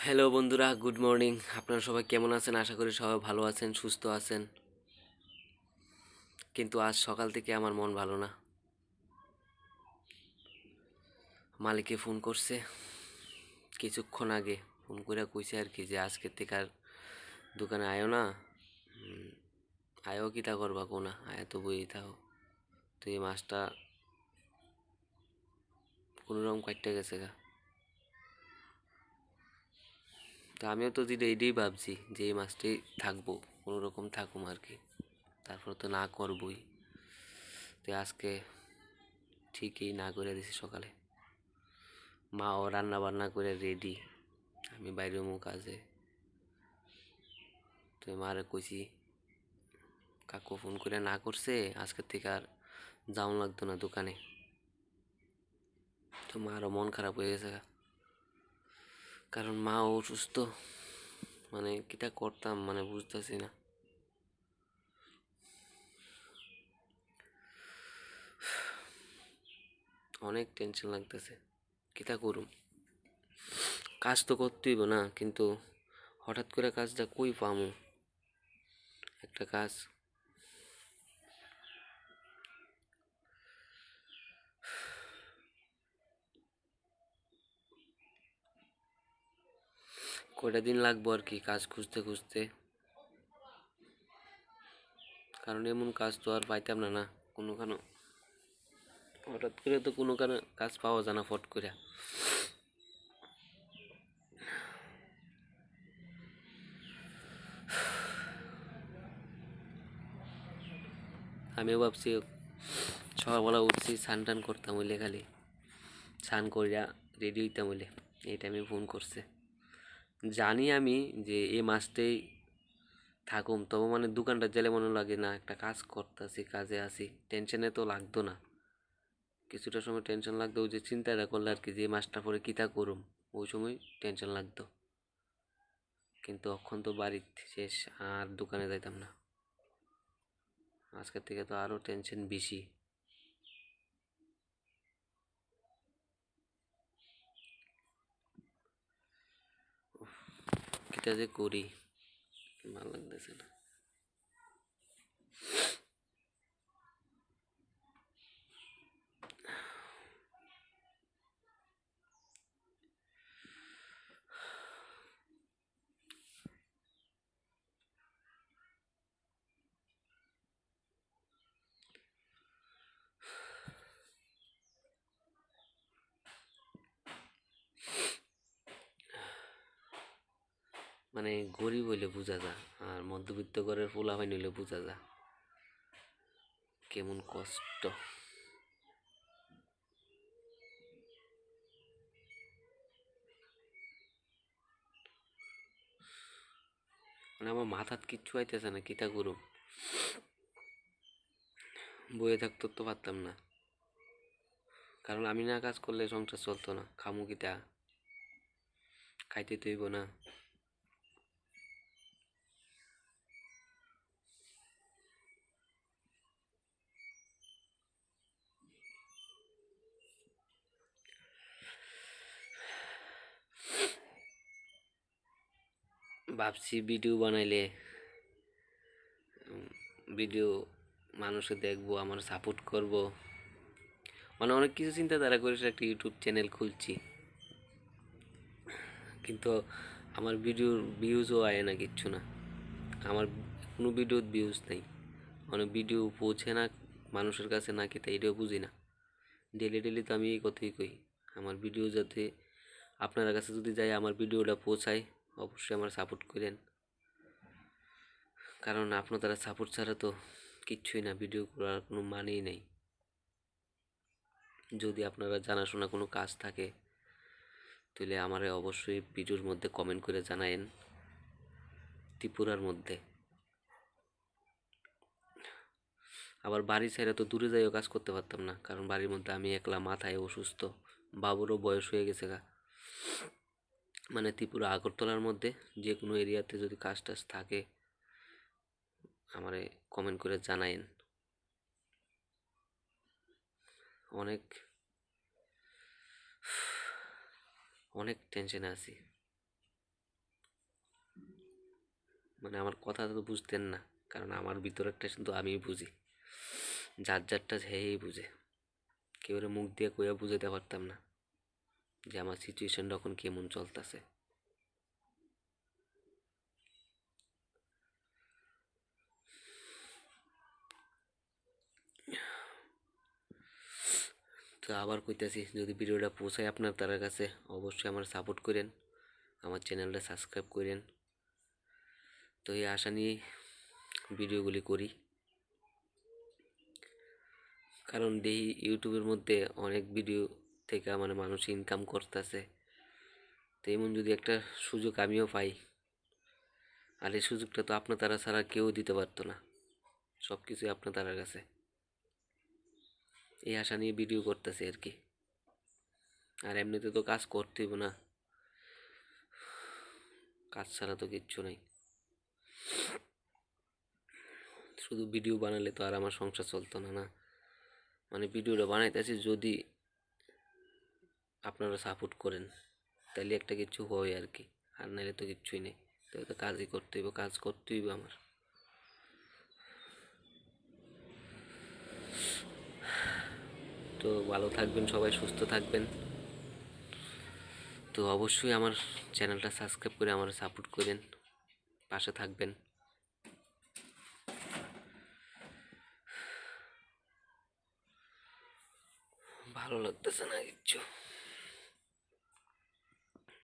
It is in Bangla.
হ্যালো বন্ধুরা, গুড মর্নিং। আপনারা সবাই কেমন আছেন? আশা করি সবাই ভালো আছেন, সুস্থ আছেন। কিন্তু আজ সকাল থেকে আমার মন ভালো না। মালিকে ফোন করছে কিছুক্ষণ আগে, ফোন করে কইছে আর কি যে আজকে থেকে আর দোকানে আয়ো না। উম, আয়ো কিতা করবা কোনা, আয়া তো বই থাও। তো এই মাসটা কোনোরকম কাটতে গেছে গা। তো আমিও তো যেটা এইটাই ভাবছি যে এই মাসটাই থাকবো, কোনোরকম থাকুম আর কি। তারপর তো না করবই। তো আজকে ঠিকই না করে দিছি সকালে। মাও রান্না বান্না করে রেডি, আমি বাইরে মুখ কাজে। তো মারে কইছি, কাকু ফোন করে না করছে আজকের থেকে আর যাওন লাগতো না দোকানে। তো মারও মন খারাপ হয়ে গেছে, কারণ মা অসুস্থ। মানে কিটা করতাম মানে বুঝতেছি না। অনেক টেনশন লাগতেছে, কিটা করুম। কাজ তো করতেইব না, কিন্তু হঠাৎ করে কাজটা কই পামু একটা কাজ। কয়টা দিন লাগবো আর কি কাজ খুঁজতে খুঁজতে, কারণ এমন কাজ তো আর পাইতাম না না কোনোখানে। হঠাৎ করে তো কোনো কাজ পাওয়া যায় না ফট করে। আমিও ভাবছি সকালবেলা উঠছি, স্নান টান করতাম হইলে, খালি স্নান করিয়া রেডি হইতাম হইলে এই টাইমে ফোন করছে। জানি আমি যে এই মাসটাই থাকুম, তবে মানে দোকানটা জেলে মনে লাগে না একটা কাজ করতেছি, কাজে আছি, টেনশনে তো লাগতো না। কিছুটা সময় টেনশন লাগতো, ওই যে চিন্তাটা করলে আর কি যে এই মাসটা পরে কিতা করুম, ওই সময় টেনশন লাগতো। কিন্তু এখন তো বাড়ির শেষ, আর দোকানে যাইতাম না। আজকের থেকে তো আরও টেনশন বেশি। কিটা যে করি ভালো লাগতেছে না। মানে গরিব হইলে বোঝা যায়, আর মধ্যবিত্ত ঘরের পোলাপাইন হইলে বোঝা যায় কেমন কষ্ট। মানে আমার মাথাত কিচ্ছু আইতেছে না, কিতা করুম। বইয়ে থাকতে তো পারতাম না, কারণ আমি না কাজ করলে সংসার চলতো না। খামু কিটা, খাইতে তৈব না। ভাবছি ভিডিও বানাইলে, ভিডিও মানুষে দেখবো, আমার সাপোর্ট করব। মানে অনেক কিছু চিন্তাধারা করেছে, একটা ইউটিউব চ্যানেল খুলছি, কিন্তু আমার ভিডিওর ভিউজও আয় না, কিচ্ছু না। আমার কোনো ভিডিওর ভিউজ নেই, মানে ভিডিও পৌঁছে না মানুষের কাছে, না কি তাই এটাও বুঝি না। ডেলি ডেলি তো আমি এই কথাই কই, আমার ভিডিও যাতে আপনার কাছে যদি যাই, আমার ভিডিওটা পৌঁছায়, অবশ্যই আমার সাপোর্ট করেন। কারণ আপনারা সাপোর্ট ছাড়া তো কিচ্ছুই না, ভিডিও করার কোনো মানেই নেই। যদি আপনারা জানাশোনা কোনো কাজ থাকে, তাহলে আমারে অবশ্যই ভিডিওর মধ্যে কমেন্ট করে জানায়েন। ত্রিপুরার মধ্যে আবার বাড়ি ছেড়ে তো দূরে যাইও কাজ করতে পারতাম না, কারণ বাড়ির মধ্যে আমি একলা, মাথায় অসুস্থ, বাবুরও বয়স হয়ে গেছে গা। মানে ত্রিপুরা আগরতলার মধ্যে যে কোনো এরিয়াতে যদি কাজ টাজ থাকে, আমারে কমেন্ট করে জানায়েন। অনেক অনেক টেনশনে আছি। মানে আমার কথা তো বুঝতেন না, কারণ আমার ভিতরেরটা কিন্তু আমিই বুঝি, যার যারটা হেই বুঝে। কেউ মুখ দিয়ে কইয়া বুঝাইতে পারতাম না যে আমার সিচুয়েশন তখন কেমন চলতেছে। তো আবার কইতাছি, যদি ভিডিওটা পৌঁছায় আপনার তার কাছে, অবশ্যই আমার সাপোর্ট করেন, আমার চ্যানেলটা সাবস্ক্রাইব করেন। তো এই আশা নিয়ে ভিডিওগুলি করি, কারণ দেখি ইউটিউবের মধ্যে অনেক ভিডিও থেকে মানে মানুষ ইনকাম করতেছে। তো এমন যদি একটা সুযোগ আমিও পাই, আর এই সুযোগটা তো আপনার তারা ছাড়া কেউ দিতে পারতো না, সব কিছুই আপনার তারার কাছে। এই আশা নিয়ে ভিডিও করতেছে আর কি। আর এমনিতে তো কাজ করতেই না, কাজ ছাড়া তো কিচ্ছু নাই। শুধু ভিডিও বানালে তো আর আমার সংসার চলতো না। না মানে ভিডিওটা বানাইতেছি, যদি আপনারা সাপোর্ট করেন তাহলে একটা কিছু হয় আর কি, আর নাহলে তো কিচ্ছুই নেই। তো কাজই করতে হইব, কাজ করতে হইব আমার। তো ভালো থাকবেন সবাই, সুস্থ থাকবেন। তো অবশ্যই আমার চ্যানেলটা সাবস্ক্রাইব করে আমার সাপোর্ট করেন, পাশে থাকবেন। ভালো লাগতেছে না কিচ্ছু।